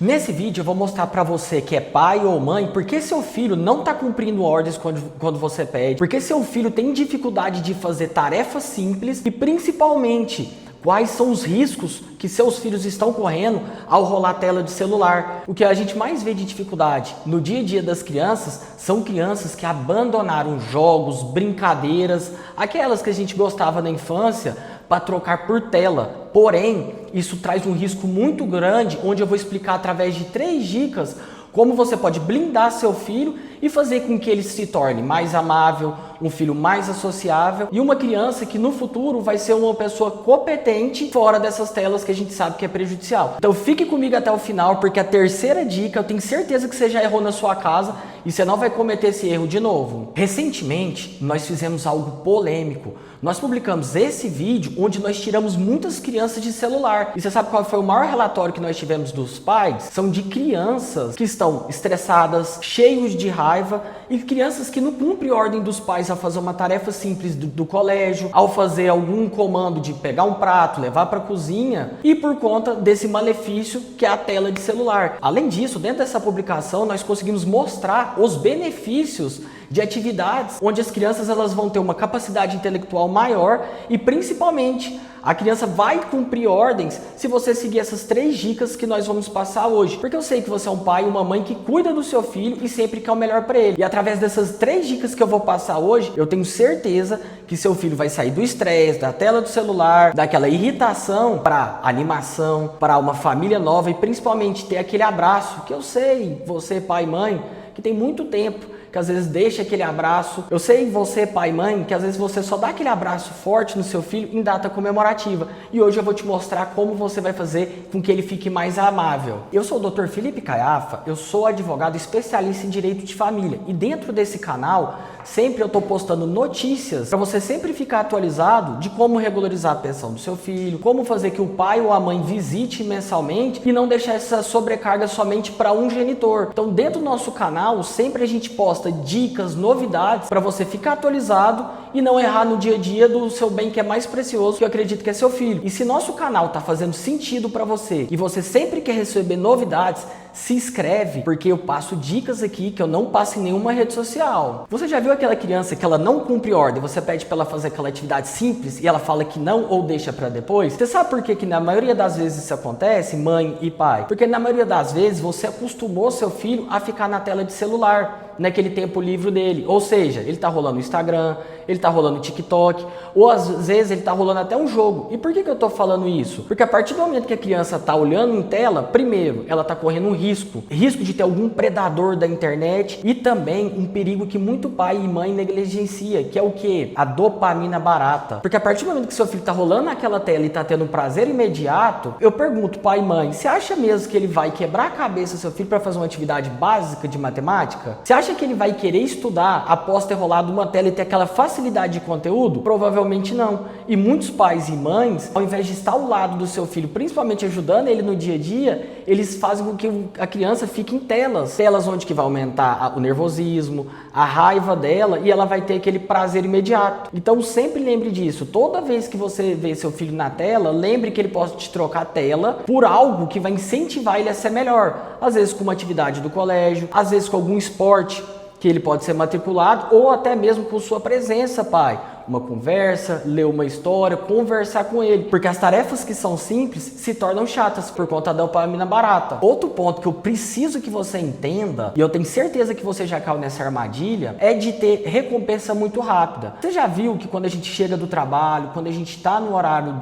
Nesse vídeo eu vou mostrar para você que é pai ou mãe por que seu filho não está cumprindo ordens quando você pede, por que seu filho tem dificuldade de fazer tarefas simples e principalmente quais são os riscos que seus filhos estão correndo ao rolar a tela de celular. O que a gente mais vê de dificuldade no dia a dia das crianças são crianças que abandonaram jogos, brincadeiras, aquelas que a gente gostava na infância, para trocar por tela. Porém, isso traz um risco muito grande, onde eu vou explicar através de 3 dicas como você pode blindar seu filho e fazer com que ele se torne mais amável, um filho mais associável e uma criança que no futuro vai ser uma pessoa competente fora dessas telas que a gente sabe que é prejudicial. Então fique comigo até o final, porque a terceira dica eu tenho certeza que você já errou na sua casa e você não vai cometer esse erro de novo. Recentemente, nós fizemos algo polêmico. Nós publicamos esse vídeo onde nós tiramos muitas crianças de celular. E você sabe qual foi o maior relatório que nós tivemos dos pais? São de crianças que estão estressadas, cheios de raiva e crianças que não cumprem ordem dos pais a fazer uma tarefa simples do colégio, ao fazer algum comando de pegar um prato, levar para a cozinha e por conta desse malefício que é a tela de celular. Além disso, dentro dessa publicação nós conseguimos mostrar os benefícios de atividades onde as crianças elas vão ter uma capacidade intelectual maior e principalmente a criança vai cumprir ordens se você seguir essas 3 dicas que nós vamos passar hoje. Porque eu sei que você é um pai e uma mãe que cuida do seu filho e sempre quer o melhor para ele. E através dessas 3 dicas que eu vou passar hoje, eu tenho certeza que seu filho vai sair do estresse, da tela do celular, daquela irritação para animação, para uma família nova e principalmente ter aquele abraço que eu sei, você pai e mãe, que tem muito tempo que às vezes deixa aquele abraço. Eu sei você, pai e mãe, que às vezes você só dá aquele abraço forte no seu filho em data comemorativa. E hoje eu vou te mostrar como você vai fazer com que ele fique mais amável. Eu sou o Dr. Felipe Caiafa, eu sou advogado especialista em direito de família. E dentro desse canal, sempre eu estou postando notícias para você sempre ficar atualizado de como regularizar a pensão do seu filho, como fazer que o pai ou a mãe visite mensalmente e não deixar essa sobrecarga somente para um genitor. Então dentro do nosso canal, sempre a gente posta dicas, novidades para você ficar atualizado e não errar no dia a dia do seu bem que é mais precioso, que eu acredito que é seu filho. E se nosso canal está fazendo sentido para você e você sempre quer receber novidades, se inscreve, porque eu passo dicas aqui que eu não passo em nenhuma rede social. Você já viu aquela criança que ela não cumpre ordem, você pede para ela fazer aquela atividade simples e ela fala que não ou deixa para depois? Você sabe por que na maioria das vezes isso acontece, mãe e pai? Porque na maioria das vezes você acostumou seu filho a ficar na tela de celular, naquele tempo livre dele. Ou seja, ele tá rolando o Instagram, ele tá rolando o TikTok, ou às vezes ele tá rolando até um jogo. E por que eu tô falando isso? Porque a partir do momento que a criança tá olhando em tela, primeiro, ela tá correndo um risco de ter algum predador da internet e também um perigo que muito pai e mãe negligencia, que é o quê? A dopamina barata. Porque a partir do momento que seu filho tá rolando naquela tela e tá tendo um prazer imediato, eu pergunto, pai e mãe, você acha mesmo que ele vai quebrar a cabeça do seu filho para fazer uma atividade básica de matemática? Você acha que ele vai querer estudar após ter rolado uma tela e ter aquela facilidade de conteúdo? Provavelmente não. E muitos pais e mães, ao invés de estar ao lado do seu filho, principalmente ajudando ele no dia a dia, eles fazem com que a criança fique em telas onde que vai aumentar o nervosismo, a raiva dela e ela vai ter aquele prazer imediato. Então sempre lembre disso, toda vez que você vê seu filho na tela, lembre que ele pode te trocar a tela por algo que vai incentivar ele a ser melhor, às vezes com uma atividade do colégio, às vezes com algum esporte que ele pode ser matriculado ou até mesmo com sua presença, pai. Uma conversa, ler uma história, conversar com ele. Porque as tarefas que são simples se tornam chatas por conta da dopamina barata. Outro ponto que eu preciso que você entenda, e eu tenho certeza que você já caiu nessa armadilha, é de ter recompensa muito rápida. Você já viu que quando a gente chega do trabalho, quando a gente está no horário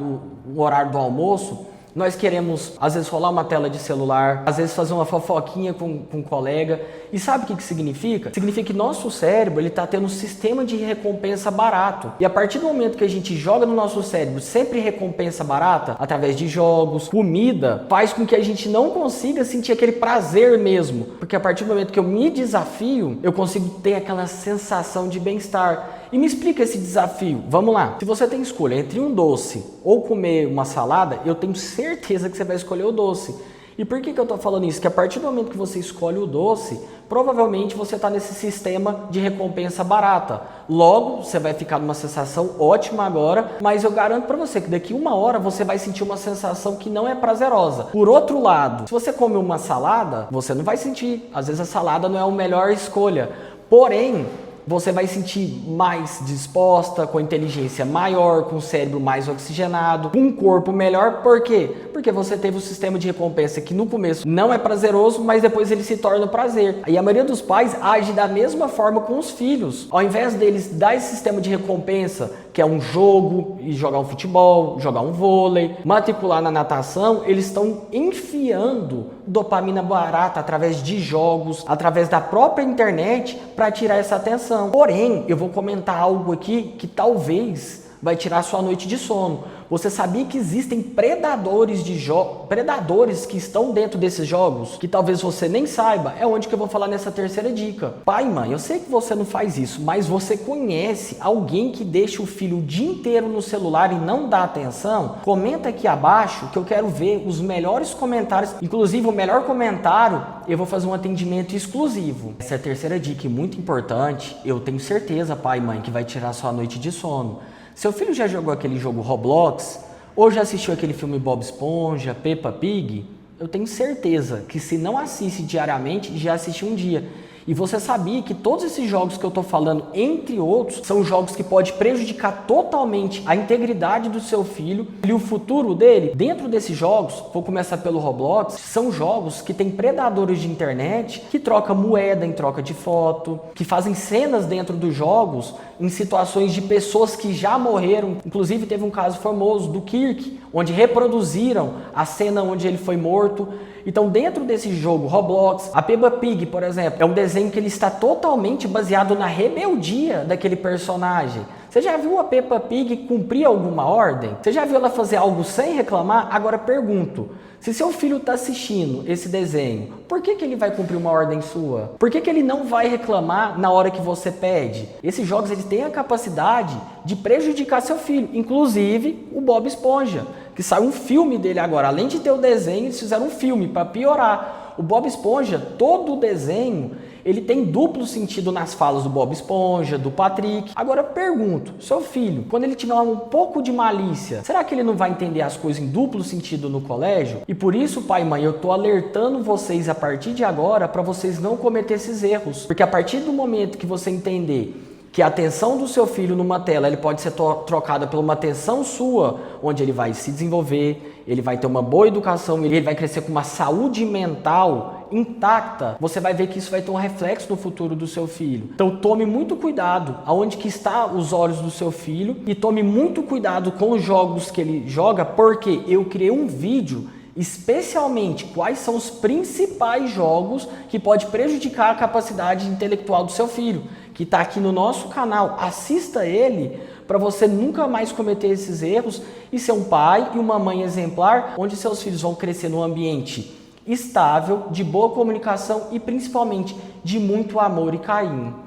do almoço, nós queremos, às vezes, rolar uma tela de celular, às vezes fazer uma fofoquinha com um colega. E sabe o que significa? Significa que nosso cérebro está tendo um sistema de recompensa barato. E a partir do momento que a gente joga no nosso cérebro sempre recompensa barata, através de jogos, comida, faz com que a gente não consiga sentir aquele prazer mesmo. Porque a partir do momento que eu me desafio, eu consigo ter aquela sensação de bem-estar. E me explica esse desafio. Vamos lá. Se você tem escolha entre um doce ou comer uma salada, eu tenho certeza que você vai escolher o doce. E por que eu tô falando isso? Que a partir do momento que você escolhe o doce, provavelmente você está nesse sistema de recompensa barata. Logo, você vai ficar numa sensação ótima agora, mas eu garanto para você que daqui uma hora você vai sentir uma sensação que não é prazerosa. Por outro lado, se você come uma salada, você não vai sentir. Às vezes a salada não é a melhor escolha. Porém, você vai sentir mais disposta, com inteligência maior, com o cérebro mais oxigenado, com um corpo melhor. Por quê? Porque você teve um sistema de recompensa que no começo não é prazeroso, mas depois ele se torna prazer. E a maioria dos pais age da mesma forma com os filhos. Ao invés deles dar esse sistema de recompensa, que é um jogo, e jogar um futebol, jogar um vôlei, matricular na natação, eles estão enfiando dopamina barata através de jogos, através da própria internet, para tirar essa atenção. Porém, eu vou comentar algo aqui que talvez vai tirar sua noite de sono. Você sabia que existem predadores que estão dentro desses jogos, que talvez você nem saiba? É onde que eu vou falar nessa terceira dica. Pai e mãe, eu sei que você não faz isso, mas você conhece alguém que deixa o filho o dia inteiro no celular e não dá atenção? Comenta aqui abaixo que eu quero ver os melhores comentários. Inclusive, o melhor comentário, eu vou fazer um atendimento exclusivo. Essa é a terceira dica e muito importante. Eu tenho certeza, pai e mãe, que vai tirar sua noite de sono. Seu filho já jogou aquele jogo Roblox? Ou já assistiu aquele filme Bob Esponja, Peppa Pig? Eu tenho certeza que se não assiste diariamente, já assistiu um dia. E você sabia que todos esses jogos que eu estou falando, entre outros, são jogos que podem prejudicar totalmente a integridade do seu filho e o futuro dele? Dentro desses jogos, vou começar pelo Roblox, são jogos que tem predadores de internet que trocam moeda em troca de foto, que fazem cenas dentro dos jogos em situações de pessoas que já morreram. Inclusive teve um caso famoso do Kirk, onde reproduziram a cena onde ele foi morto. Então, dentro desse jogo Roblox, a Peppa Pig, por exemplo, é um desenho que ele está totalmente baseado na rebeldia daquele personagem. Você já viu a Peppa Pig cumprir alguma ordem? Você já viu ela fazer algo sem reclamar? Agora pergunto, se seu filho está assistindo esse desenho, por que ele vai cumprir uma ordem sua? Por que ele não vai reclamar na hora que você pede? Esses jogos eles têm a capacidade de prejudicar seu filho, inclusive o Bob Esponja, que saiu um filme dele agora. Além de ter o desenho, eles fizeram um filme para piorar. O Bob Esponja, todo o desenho, ele tem duplo sentido nas falas do Bob Esponja, do Patrick. Agora eu pergunto, seu filho, quando ele tiver um pouco de malícia, será que ele não vai entender as coisas em duplo sentido no colégio? E por isso, pai e mãe, eu tô alertando vocês a partir de agora para vocês não cometerem esses erros. Porque a partir do momento que você entender que a atenção do seu filho numa tela ele pode ser trocada por uma atenção sua, onde ele vai se desenvolver, ele vai ter uma boa educação, ele vai crescer com uma saúde mental intacta, você vai ver que isso vai ter um reflexo no futuro do seu filho. Então tome muito cuidado aonde que está os olhos do seu filho e tome muito cuidado com os jogos que ele joga, porque eu criei um vídeo especialmente quais são os principais jogos que pode prejudicar a capacidade intelectual do seu filho, que está aqui no nosso canal. Assista ele para você nunca mais cometer esses erros e ser um pai e uma mãe exemplar, onde seus filhos vão crescer num ambiente estável, de boa comunicação e principalmente de muito amor e carinho.